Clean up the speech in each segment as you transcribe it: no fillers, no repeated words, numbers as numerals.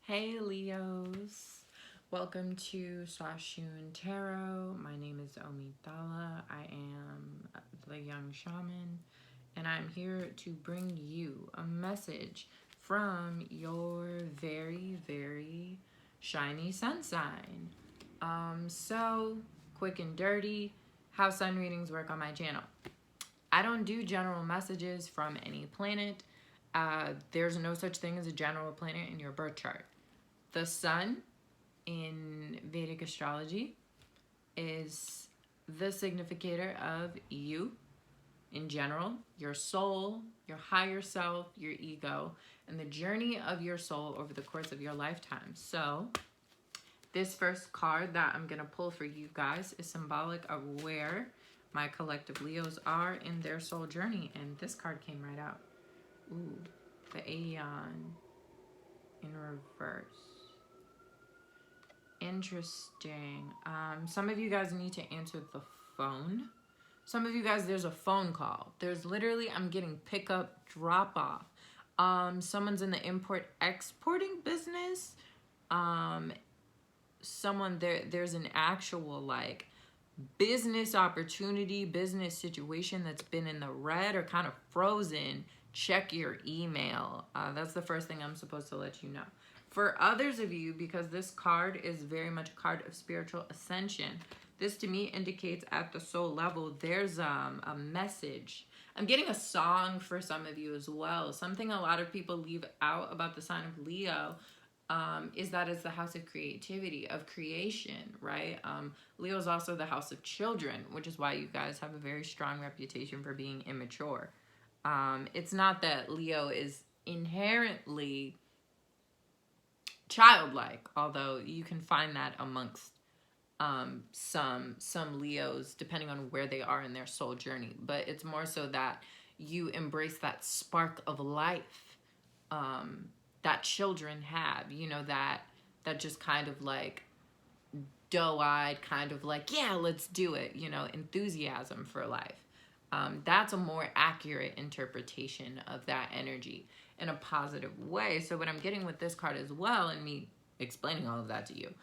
Hey Leos, welcome to Sashoon Tarot. My name is Omidala. I am the Young Shaman, and I'm here to bring you a message from your very, very shiny sun sign. So quick and dirty, how sun readings work on my channel. I don't do general messages from any planet. There's no such thing as a general planet in your birth chart. The sun in Vedic astrology is the significator of you in general, your soul, your higher self, your ego, and the journey of your soul over the course of your lifetime. So this first card that I'm going to pull for you guys is symbolic of where my collective Leos are in their soul journey. And this card came right out. Ooh, the Aeon in reverse. Interesting. Some of you guys need to answer the phone. Some of you guys, there's a phone call. There's literally, I'm getting pick up, drop off. Someone's in the import exporting business. There's an actual like business opportunity, business situation that's been in the red or kind of frozen. Check your email. That's the first thing I'm supposed to let you know. For others of you, because this card is very much a card of spiritual ascension, this to me indicates at the soul level, there's a message. I'm getting a song for some of you as well. Something a lot of people leave out about the sign of Leo is that it's the house of creativity, of creation, right? Leo is also the house of children, which is why you guys have a very strong reputation for being immature. It's not that Leo is inherently childlike, although you can find that amongst some Leos, depending on where they are in their soul journey. But it's more so that you embrace that spark of life that children have, you know, that just kind of like doe-eyed, kind of like, yeah, let's do it, you know, enthusiasm for life. That's a more accurate interpretation of that energy in a positive way. So what I'm getting with this card as well, and me explaining all of that to you,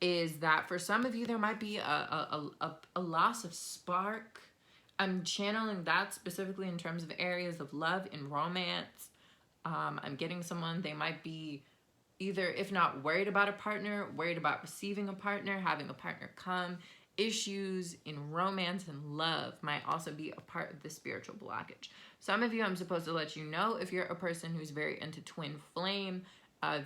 is that for some of you, there might be a loss of spark. I'm channeling that specifically in terms of areas of love and romance. I'm getting someone, they might be either, if not worried about a partner, worried about receiving a partner, having a partner come. Issues in romance and love might also be a part of the spiritual blockage. Some of you, I'm supposed to let you know, if you're a person who's very into twin flame,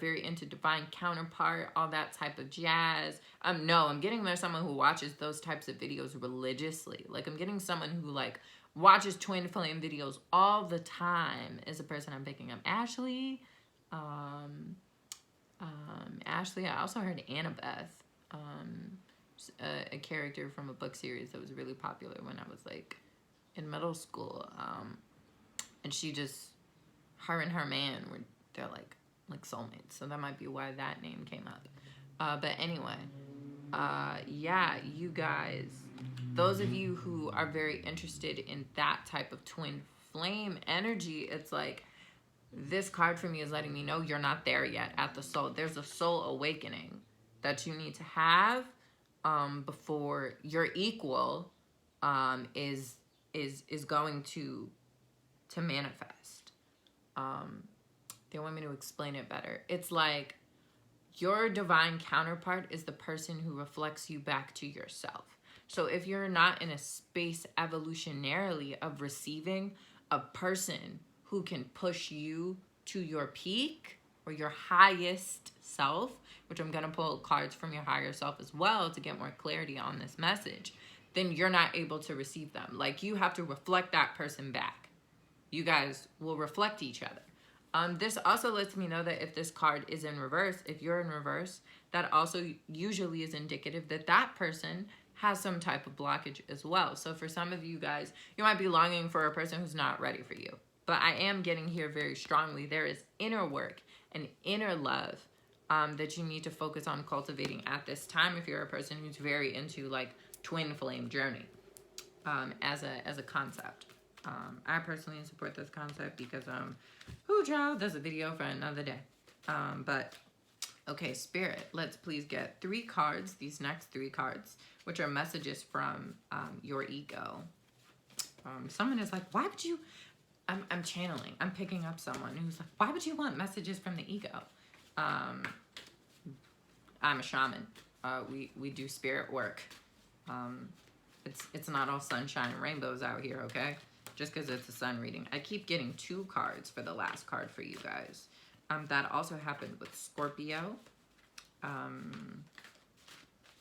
very into divine counterpart, all that type of jazz. No, I'm getting there's someone who watches those types of videos religiously. Like, I'm getting someone who like watches twin flame videos all the time is a person I'm picking up. Ashley, Ashley, I also heard Annabeth, a character from a book series that was really popular when I was like in middle school. And she just, her and her man were, they're like soulmates. So that might be why that name came up. But anyway, yeah, you guys, those of you who are very interested in that type of twin flame energy, it's like, this card for me is letting me know you're not there yet at the soul. There's a soul awakening that you need to have before your equal is going to manifest. They want me to explain it better. It's like your divine counterpart is the person who reflects you back to yourself. So if you're not in a space evolutionarily of receiving a person who can push you to your peak or your highest self, which I'm going to pull cards from your higher self as well to get more clarity on this message, then you're not able to receive them. Like, you have to reflect that person back. You guys will reflect each other. This also lets me know that if this card is in reverse, if you're in reverse, that also usually is indicative that that person has some type of blockage as well. So for some of you guys, you might be longing for a person who's not ready for you. But I am getting here very strongly. There is inner work and inner love that you need to focus on cultivating at this time if you're a person who's very into like twin flame journey as a concept. I personally support this concept because, child, there's a video for another day. But okay, Spirit, let's please get 3 cards, these next 3 cards, which are messages from your ego. Someone is like, why would you, I'm channeling, I'm picking up someone who's like, why would you want messages from the ego? I'm a shaman. We do spirit work. It's not all sunshine and rainbows out here, okay? Just because it's a sun reading. I keep getting 2 cards for the last card for you guys. That also happened with Scorpio.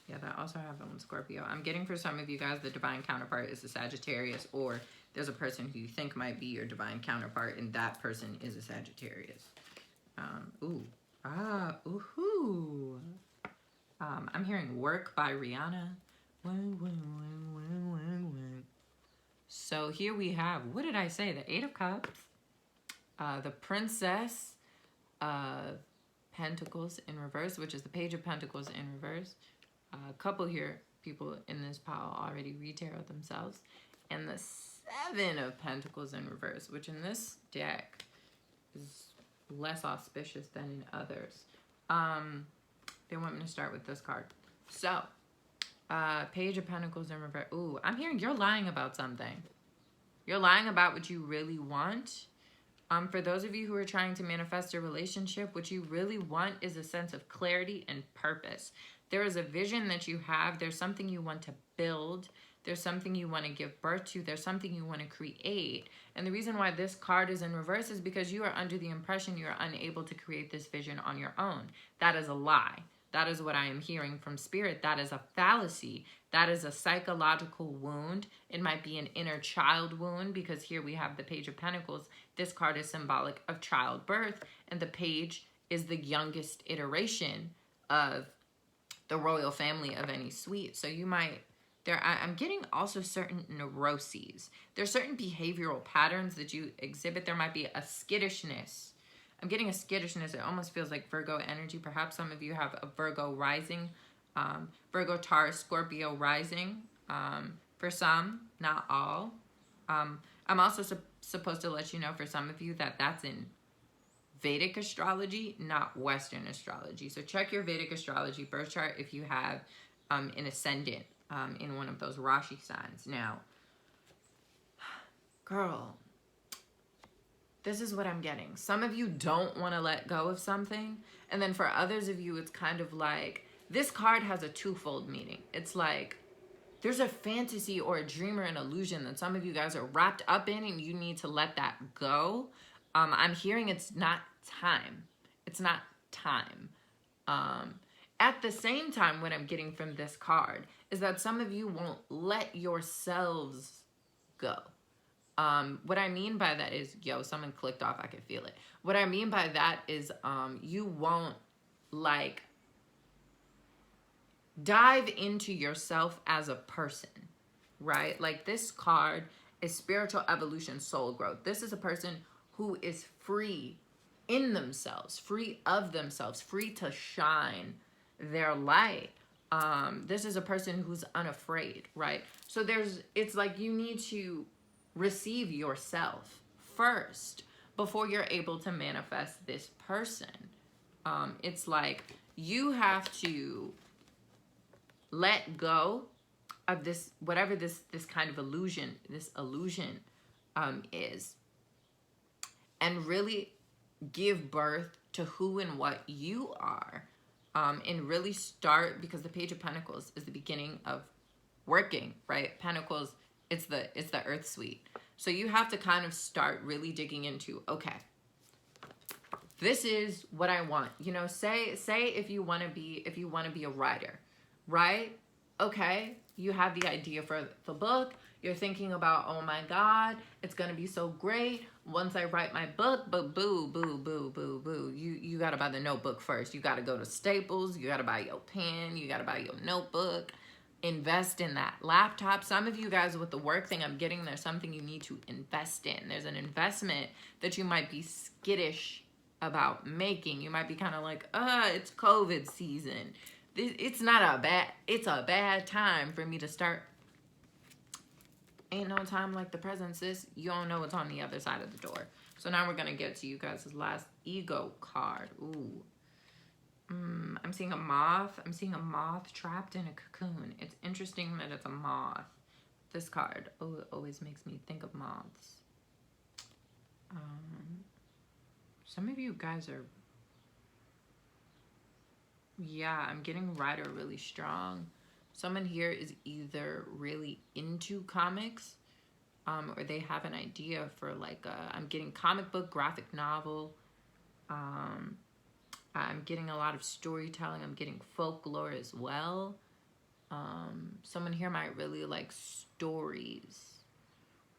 Yeah, that also happened with Scorpio. I'm getting for some of you guys the divine counterpart is a Sagittarius, or there's a person who you think might be your divine counterpart, and that person is a Sagittarius. I'm hearing Work by Rihanna. So here we have, what did I say? The 8 of Cups, the Princess of Pentacles in reverse, which is the Page of Pentacles in reverse. A couple here, people in this pile already read tarot themselves. And the 7 of Pentacles in reverse, which in this deck is less auspicious than in others. They want me to start with this card. So, Page of Pentacles in reverse. Ooh, I'm hearing you're lying about something. You're lying about what you really want. For those of you who are trying to manifest a relationship, what you really want is a sense of clarity and purpose. There is a vision that you have. There's something you want to build. There's something you want to give birth to. There's something you want to create. And the reason why this card is in reverse is because you are under the impression you are unable to create this vision on your own. That is a lie. That is what I am hearing from Spirit. That is a fallacy. That is a psychological wound. It might be an inner child wound, because here we have the Page of Pentacles. This card is symbolic of childbirth, and the page is the youngest iteration of the royal family of any suite. So you might, I'm getting also certain neuroses. There's certain behavioral patterns that you exhibit. There might be a skittishness. I'm getting a skittishness. It almost feels like Virgo energy. Perhaps some of you have a Virgo rising, Virgo, Taurus, Scorpio rising. For some, not all. I'm also supposed to let you know for some of you that that's in Vedic astrology, not Western astrology. So check your Vedic astrology birth chart if you have an ascendant in one of those Rashi signs. Now, girl, this is what I'm getting. Some of you don't want to let go of something. And then for others of you, it's kind of like, this card has a twofold meaning. It's like, there's a fantasy or a dream or an illusion that some of you guys are wrapped up in, and you need to let that go. I'm hearing it's not time. It's not time. At the same time, what I'm getting from this card is that some of you won't let yourselves go. What I mean by that is, yo, someone clicked off, I can feel it. What I mean by that is you won't like dive into yourself as a person, right? Like this card is spiritual evolution, soul growth. This is a person who is free in themselves, free of themselves, free to shine their light. This is a person who's unafraid, right? So it's like you need to receive yourself first before you're able to manifest this person. It's like you have to let go of this, whatever this kind of illusion, is, and really give birth to who and what you are, and really start, because the Page of Pentacles is the beginning of working, right? Pentacles, it's the earth suite. So you have to kind of start really digging into, okay, this is what I want. You know, say if you want to be a writer, right? Okay, you have the idea for the book. You're thinking about, oh my God, it's going to be so great once I write my book, but boo. You got to buy the notebook first. You got to go to Staples. You got to buy your pen. You got to buy your notebook. Invest in that laptop. Some of you guys with the work thing, I'm getting there's something you need to invest in. There's an investment that you might be skittish about making. You might be kind of like, it's COVID season. It's a bad time for me to start. Ain't no time like the present, sis. You don't know what's on the other side of the door. So now we're going to get to you guys' last ego card. Ooh. seeing a moth. I'm seeing a moth trapped in a cocoon. It's interesting that it's a moth. This card always makes me think of moths. Some of you guys are, yeah, I'm getting Rider really strong. Someone here is either really into comics, or they have an idea for like I'm getting comic book, graphic novel. I'm getting a lot of storytelling. I'm getting folklore as well. Someone here might really like stories.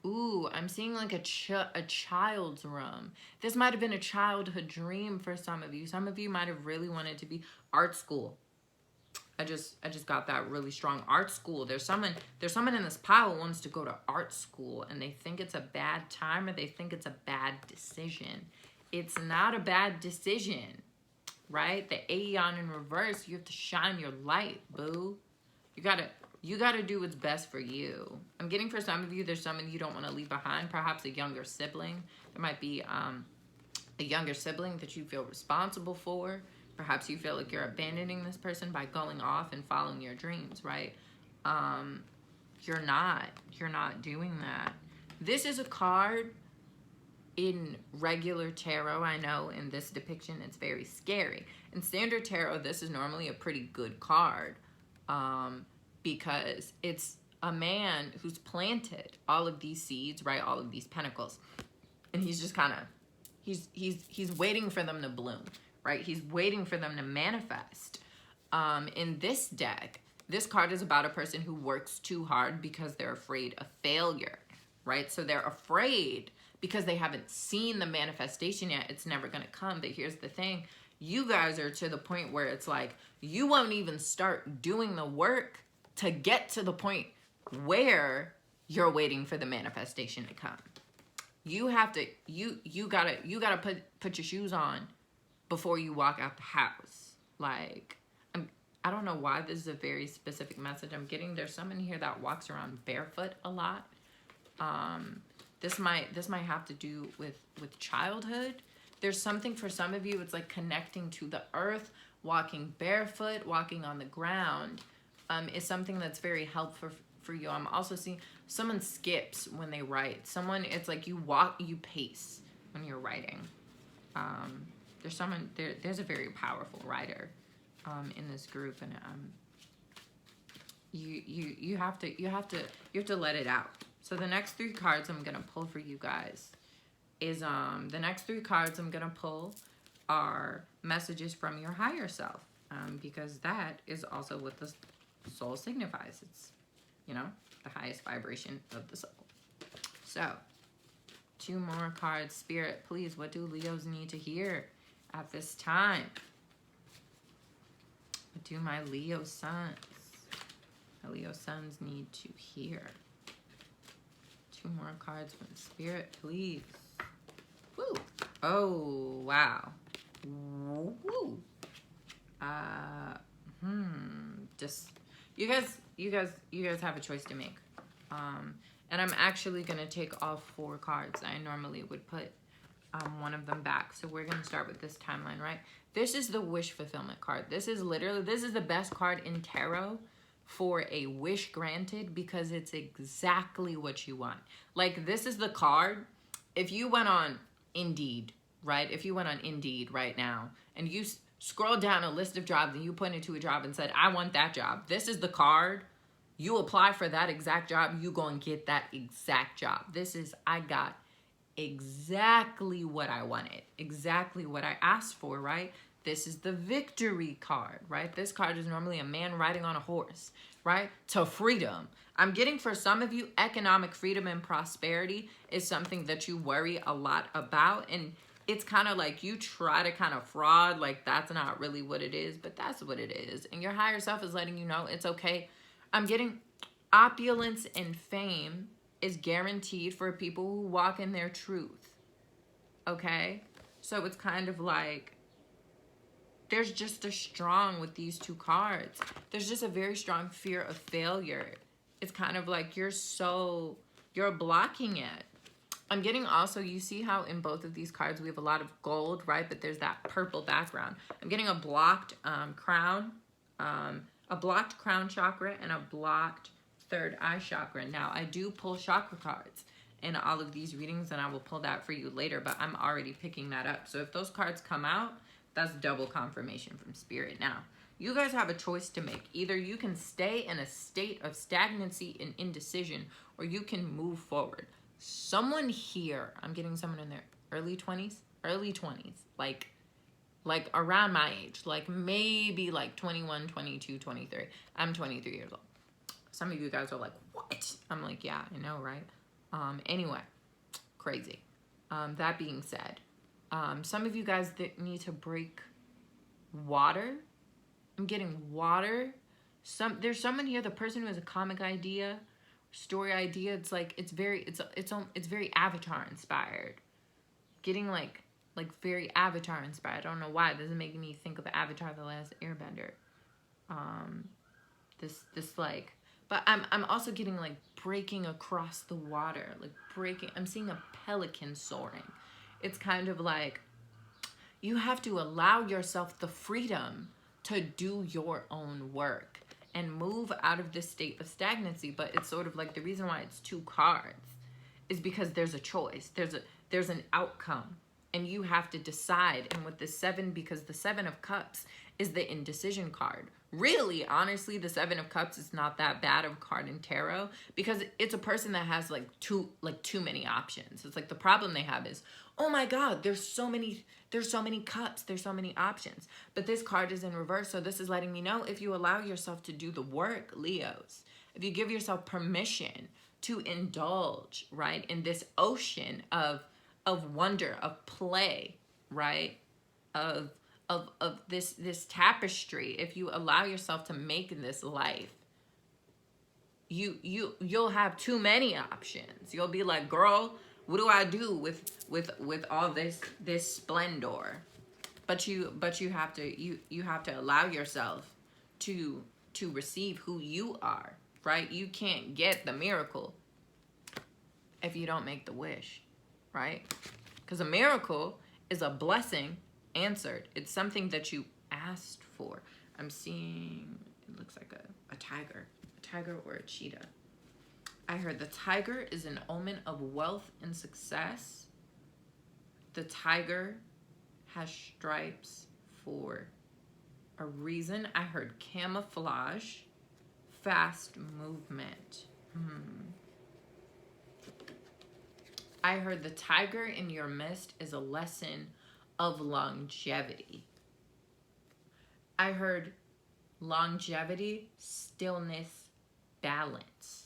Ooh, I'm seeing like a child's room. This might have been a childhood dream for some of you. Some of you might have really wanted to be art school. I just got that really strong. Art school. There's someone in this pile who wants to go to art school and they think it's a bad time or they think it's a bad decision. It's not a bad decision, right? The Aeon in reverse, you have to shine your light, boo. You gotta do what's best for you. I'm getting for some of you, there's someone you don't want to leave behind, perhaps a younger sibling. There might be a younger sibling that you feel responsible for. Perhaps you feel like you're abandoning this person by going off and following your dreams, right? You're not doing that. This is a card in regular tarot. I know in this depiction it's very scary. In standard tarot, this is normally a pretty good card. Because it's a man who's planted all of these seeds, right? All of these pentacles. And he's just kind of, he's waiting for them to bloom, right? He's waiting for them to manifest. In this deck, this card is about a person who works too hard because they're afraid of failure, right? So they're afraid because they haven't seen the manifestation yet. It's never going to come. But here's the thing. You guys are to the point where it's like, you won't even start doing the work to get to the point where you're waiting for the manifestation to come. You have to, you gotta put your shoes on before you walk out the house. Like, I don't know why this is a very specific message I'm getting. There's someone here that walks around barefoot a lot. This might have to do with childhood. There's something for some of you, it's like connecting to the earth, walking barefoot, walking on the ground. Is something that's very helpful for you. I'm also seeing someone skips when they write. It's like you pace when you're writing. There's a very powerful writer in this group, and you have to let it out. So the next three cards I'm gonna pull for you guys is are messages from your higher self, because that is also what the soul signifies. It's, the highest vibration of the soul. So 2 more cards. Spirit, please, what do Leos need to hear at this time? What do my Leo sons need to hear? 2 more cards from Spirit, please. Woo! Oh, wow. Woo! Just you guys have a choice to make. And I'm actually gonna take all 4 cards. I normally would put one of them back. So we're gonna start with this timeline, right? This is the wish fulfillment card. This is the best card in tarot for a wish granted, because it's exactly what you want. Like, this is the card. If you went on Indeed, right? If you went on Indeed right now and you scroll down a list of jobs and you put into a job and said, I want that job. This is the card. You apply for that exact job, you go and get that exact job. I got exactly what I wanted, exactly what I asked for, right? This is the victory card, right? This card is normally a man riding on a horse, right? To freedom. I'm getting for some of you, economic freedom and prosperity is something that you worry a lot about. And it's kind of like you try to kind of fraud, like that's not really what it is, but that's what it is. And your higher self is letting you know it's okay. I'm getting opulence and fame is guaranteed for people who walk in their truth. Okay? So it's kind of like, there's just a strong, with these 2 cards, there's just a very strong fear of failure. It's kind of like you're blocking it. I'm getting also, you see how in both of these cards we have a lot of gold, right? But there's that purple background. I'm getting a blocked crown chakra and a blocked third eye chakra. Now, I do pull chakra cards in all of these readings, and I will pull that for you later, but I'm already picking that up. So if those cards come out, that's double confirmation from Spirit. Now, you guys have a choice to make. Either you can stay in a state of stagnancy and indecision, or you can move forward. Someone here, I'm getting someone in their early 20s, like around my age, like maybe like 21, 22, 23. I'm 23 years old. Some of you guys are like, what? I'm like, yeah, I know, right? Anyway, crazy. That being said, some of you guys that need to break water. I'm getting water. There's someone here, the person who has a comic idea, story idea. It's like, it's very Avatar inspired. Getting like very Avatar inspired. I don't know why. It doesn't make me think of Avatar: The Last Airbender. This like, but I'm also getting like breaking across the water, like breaking. I'm seeing a pelican soaring. It's kind of like you have to allow yourself the freedom to do your own work and move out of this state of stagnancy. But it's sort of like the reason why it's 2 cards is because there's a choice. There's an outcome. And you have to decide. And with the 7, because the 7 of Cups is the indecision card. Really, honestly, the 7 of Cups is not that bad of a card in tarot because it's a person that has too many options. It's like the problem they have is, oh my God, there's so many cups, there's so many options. But this card is in reverse, so this is letting me know if you allow yourself to do the work, Leos, if you give yourself permission to indulge, right, in this ocean of wonder, of play, right, of this tapestry, if you allow yourself to make this life, you'll have too many options. You'll be like, girl, what do I do with all this splendor? But you have to allow yourself to receive who you are, right? You can't get the miracle if you don't make the wish, right? Because a miracle is a blessing answered. It's something that you asked for. I'm seeing, it looks like a tiger or a cheetah. I heard the tiger is an omen of wealth and success. The tiger has stripes for a reason. I heard camouflage, fast movement. I heard the tiger in your midst is a lesson of longevity. I heard longevity, stillness, balance.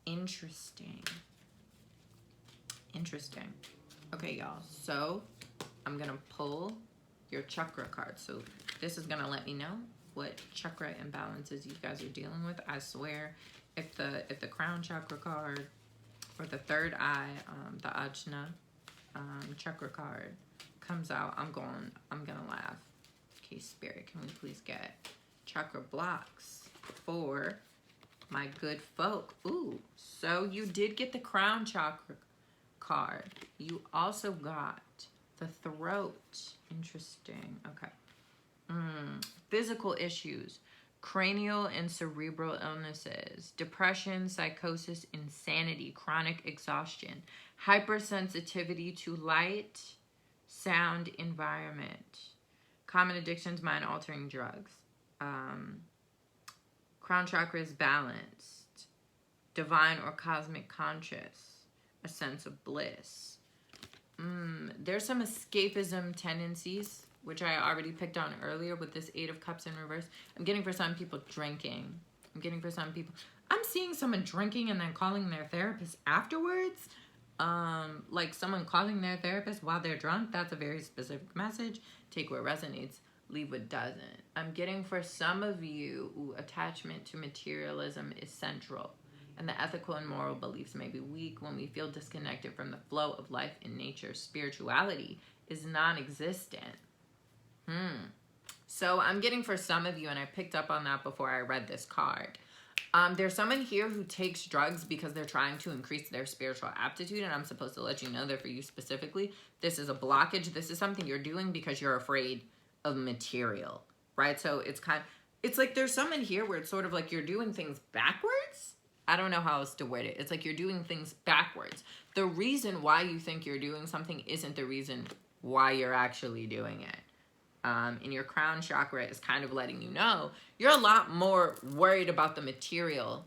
Interesting. Okay, y'all. So I'm going to pull your chakra card. So this is going to let me know what chakra imbalances you guys are dealing with. I swear, if the crown chakra card or the third eye, the Ajna chakra card comes out, I'm gonna laugh. Okay, Spirit, can we please get chakra blocks for my good folk? Ooh, so you did get the crown chakra card. You also got the throat. Interesting. Okay. Physical issues, cranial and cerebral illnesses, depression, psychosis, insanity, chronic exhaustion, hypersensitivity to light, sound, environment, common addictions, mind-altering drugs. Crown chakra is balanced, divine or cosmic conscious, a sense of bliss. There's some escapism tendencies, which I already picked on earlier with this 8 of Cups in reverse. I'm getting for some people drinking. I'm seeing someone drinking and then calling their therapist afterwards. Like someone calling their therapist while they're drunk. That's a very specific message. Take what resonates, leave what doesn't. I'm getting for some of you, attachment to materialism is central. And the ethical and moral beliefs may be weak when we feel disconnected from the flow of life in nature. Spirituality is non-existent. So I'm getting for some of you, and I picked up on that before I read this card, There's someone here who takes drugs because they're trying to increase their spiritual aptitude, and I'm supposed to let you know that for you specifically, this is a blockage. This is something you're doing because you're afraid of material, right? So it's like there's someone here where it's sort of like you're doing things backwards. I don't know how else to word it. It's like you're doing things backwards. The reason why you think you're doing something isn't the reason why you're actually doing it. And your crown chakra is kind of letting you know you're a lot more worried about the material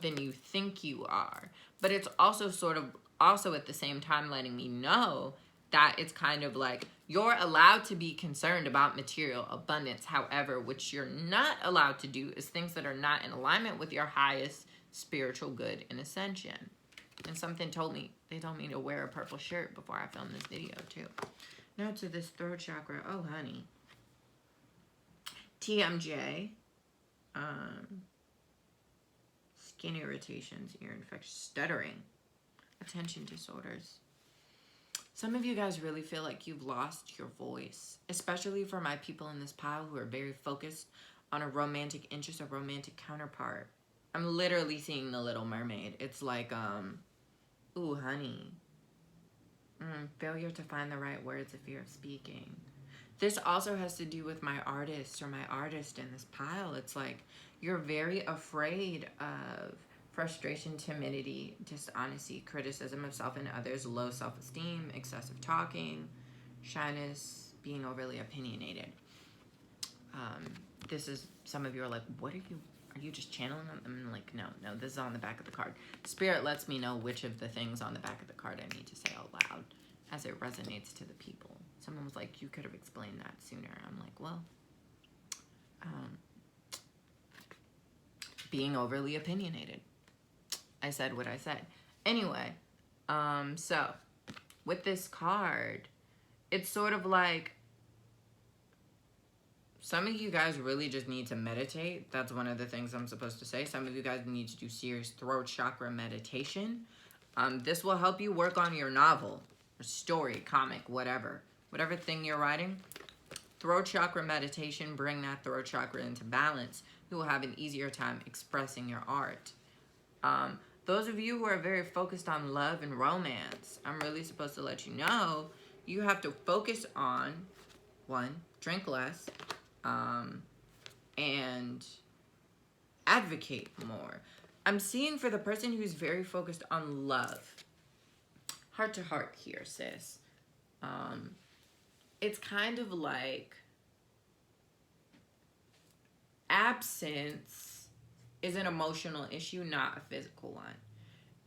than you think you are. But it's also also at the same time letting me know that it's kind of like you're allowed to be concerned about material abundance. However, what you're not allowed to do is things that are not in alignment with your highest spiritual good and ascension. And something told me, they told me to wear a purple shirt before I filmed this video too. Now to this throat chakra. Oh, honey. TMJ. Skin irritations, ear infections, stuttering, attention disorders. Some of you guys really feel like you've lost your voice, especially for my people in this pile who are very focused on a romantic interest, a romantic counterpart. I'm literally seeing The Little Mermaid. It's like, ooh, honey. Failure to find the right words, a fear of speaking. This also has to do with my artist or my artist in this pile. It's like you're very afraid of frustration, timidity, dishonesty, criticism of self and others, low self-esteem, excessive talking, shyness, being overly opinionated. This is, some of you are like, what are you just channeling them? I'm like, no, this is on the back of the card. Spirit lets me know which of the things on the back of the card I need to say out loud as it resonates to the people. Someone was like, you could have explained that sooner. I'm like, well, being overly opinionated. I said what I said. Anyway, so with this card, it's sort of like some of you guys really just need to meditate. That's one of the things I'm supposed to say. Some of you guys need to do serious throat chakra meditation. This will help you work on your novel, or story, comic, whatever thing you're writing. Throat chakra meditation, bring that throat chakra into balance. You will have an easier time expressing your art. Those of you who are very focused on love and romance, I'm really supposed to let you know you have to focus on, one, drink less, and advocate more. I'm seeing for the person who's very focused on love, heart to heart here, sis. It's kind of like absence is an emotional issue, not a physical one.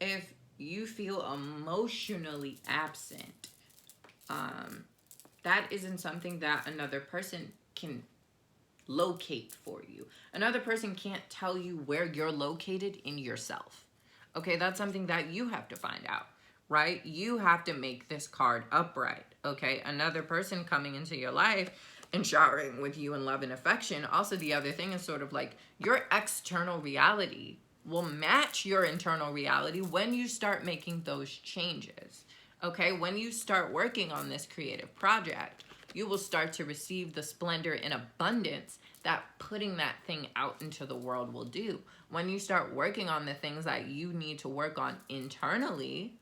If you feel emotionally absent, that isn't something that another person can locate for you. Another person can't tell you where you're located in yourself. Okay, that's something that you have to find out, right? You have to make this card upright, okay? Another person coming into your life and showering with you in love and affection. Also, the other thing is sort of like your external reality will match your internal reality when you start making those changes, okay? When you start working on this creative project, you will start to receive the splendor and abundance that putting that thing out into the world will do. When you start working on the things that you need to work on internally,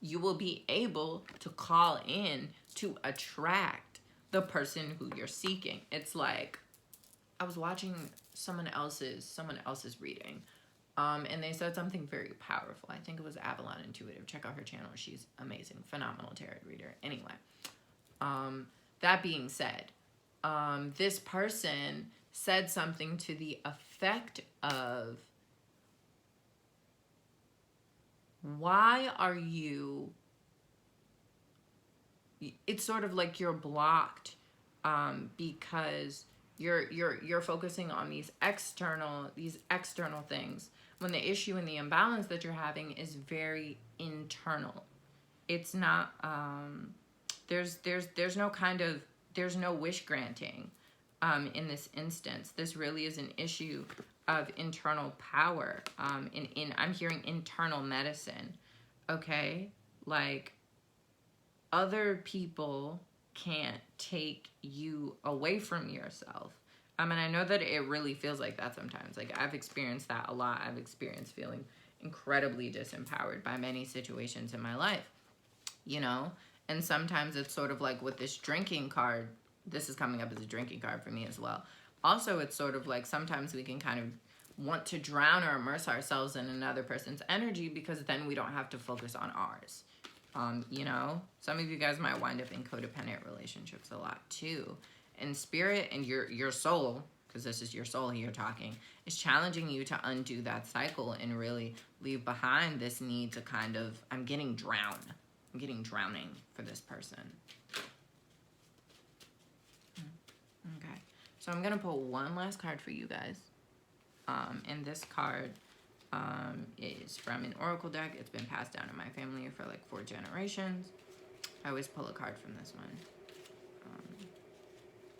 you will be able to call in to attract the person who you're seeking. It's like, I was watching someone else's reading, and they said something very powerful. I think it was Avalon Intuitive. Check out her channel. She's amazing, phenomenal tarot reader. Anyway, that being said, this person said something to the effect of, why are you, it's sort of like you're blocked because you're focusing on these external things when the issue and the imbalance that you're having is very internal. It's not there's no wish granting in this instance. This really is an issue of internal power. I'm hearing internal medicine, okay? Like, other people can't take you away from yourself, And I know that it really feels like that sometimes. Like, I've experienced that a lot. I've experienced feeling incredibly disempowered by many situations in my life, you know? And sometimes it's sort of like with this drinking card, this is coming up as a drinking card for me as well. Also, it's sort of like sometimes we can kind of want to drown or immerse ourselves in another person's energy because then we don't have to focus on ours. You know, some of you guys might wind up in codependent relationships a lot too. And spirit and your soul, because this is your soul here talking, is challenging you to undo that cycle and really leave behind this need to kind of, I'm getting drowning for this person. Okay, so I'm gonna pull one last card for you guys. And this card is from an oracle deck. It's been passed down in my family for like 4 generations. I always pull a card from this one.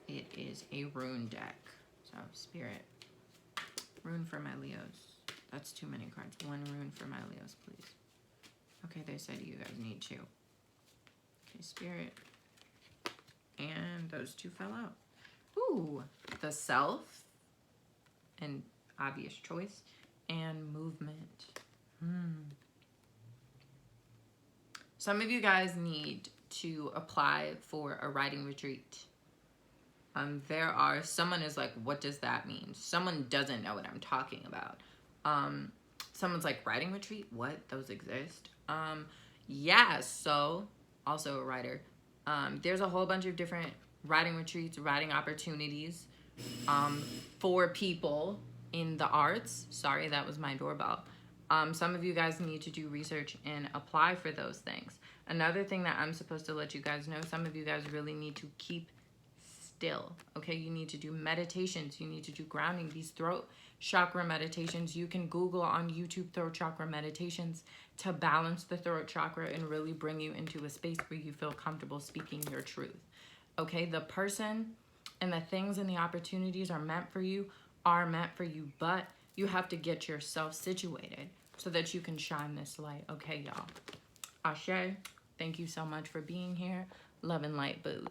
It is a rune deck. So, spirit. Rune for my Leos. That's too many cards. 1 rune for my Leos, please. Okay, they said you guys need 2. Okay, spirit. And those 2 fell out. Ooh, the self. And obvious choice. And movement. Some of you guys need to apply for a writing retreat. Someone is like, what does that mean? Someone doesn't know what I'm talking about. Someone's like, writing retreat? What? Those exist? Yeah, so, also a writer. There's a whole bunch of different writing retreats, writing opportunities for people in the arts. Sorry, that was my doorbell. Some of you guys need to do research and apply for those things. Another thing that I'm supposed to let you guys know, some of you guys really need to keep still, okay? You need to do meditations. You need to do grounding. These throat chakra meditations, you can Google on YouTube throat chakra meditations to balance the throat chakra and really bring you into a space where you feel comfortable speaking your truth, okay? The person and the things and the opportunities are meant for you, but you have to get yourself situated so that you can shine this light, okay, y'all? Ashe, thank you so much for being here. Love and light, boos.